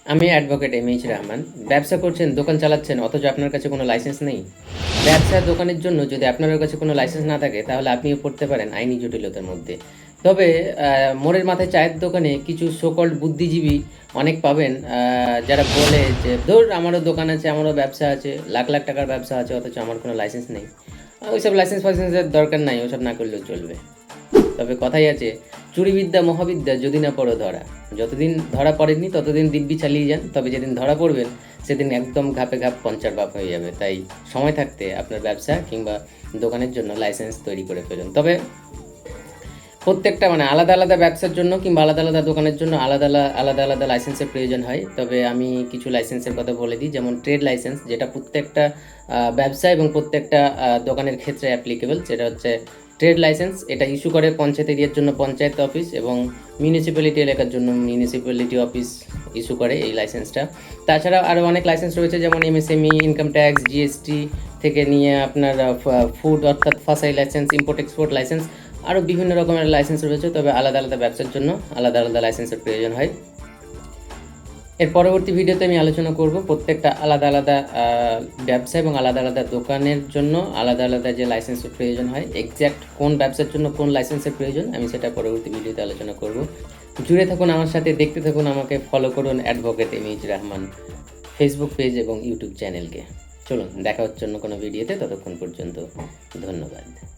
আমি advocate MH Rahman. ব্যবসা করছেন, দোকান চালাচ্ছেন, অথচ আপনার কাছে কোনো লাইসেন্স নেই। ব্যবসা দোকানের জন্য যদি আপনার কাছে কোনো লাইসেন্স না থাকে, তাহলে আপনিও পড়তে পারেন আইনি জটিলতার মধ্যে। তবে মোড়ের মাথায় চায়ের দোকানে কিছু সো কল্ড বুদ্ধিজীবী অনেক পাবেন, যারা বলে যে, "ধুর, আমারও দোকান আছে, আমারও ব্যবসা আছে, লাখ লাখ টাকার ব্যবসা আছে, অথচ আমার কোনো লাইসেন্স নেই।" ওইসব লাইসেন্সের দরকার নাই, ওসব না করলেও চলবে। তবে কথাই আছে, চুরিবিদ্যা মহাবিদ্যা যদি না পড়ো ধরা। যতদিন ধরা পড়েননি ততদিন দিব্যি চালিয়ে যান, তবে যেদিন ধরা পড়বেন সেদিন একদম ঘাপে ঘাপ পঞ্চার বাপ হয়ে যাবে। তাই সময় থাকতে আপনার ব্যবসা কিংবা দোকানের জন্য লাইসেন্স তৈরি করে ফেলুন। তবে প্রত্যেকটা আলাদা আলাদা ব্যবসার জন্য কিংবা আলাদা আলাদা দোকানের জন্য আলাদা আলাদা লাইসেন্সের প্রয়োজন হয়। তবে আমি কিছু লাইসেন্সের কথা বলে দিই, যেমন ট্রেড লাইসেন্স, যেটা প্রত্যেকটা ব্যবসা এবং প্রত্যেকটা দোকানের ক্ষেত্রে অ্যাপ্লিকেবল। সেটা হচ্ছে ট্রেড লাইসেন্স। এটা ইস্যু করে পঞ্চায়েত এরিয়ার জন্য পঞ্চায়েত অফিস এবং মিউনিসিপ্যালিটি এলাকার জন্য মিউনিসিপ্যালিটি অফিস ইস্যু করে এই লাইসেন্সটা। তাছাড়া আরও অনেক লাইসেন্স রয়েছে, যেমন এমএসএমই, ইনকাম ট্যাক্স, জিএসটি থেকে নিয়ে আপনার ফুড অর্থাৎ ফাসাই লাইসেন্স, ইম্পোর্ট এক্সপোর্ট লাইসেন্স, আরও বিভিন্ন রকমের লাইসেন্স রয়েছে। তবে আলাদা আলাদা ব্যবসার জন্য আলাদা আলাদা লাইসেন্সের প্রয়োজন হয়। এর পরবর্তী ভিডিওতে আমি আলোচনা করব প্রত্যেকটা আলাদা আলাদা ব্যবসা এবং আলাদা আলাদা দোকানের জন্য আলাদা আলাদা যে লাইসেন্সের প্রয়োজন হয়, এক্স্যাক্ট কোন ব্যবসার জন্য কোন লাইসেন্সের প্রয়োজন, আমি সেটা পরবর্তী ভিডিওতে আলোচনা করব। জুড়ে থাকুন আমার সাথে, দেখতে থাকুন আমাকে, ফলো করুন advocate MH Rahman Facebook page এবং ইউটিউব চ্যানেলকে। চলুন, দেখা হচ্ছে অন্য কোনো ভিডিওতে। ততক্ষণ পর্যন্ত ধন্যবাদ।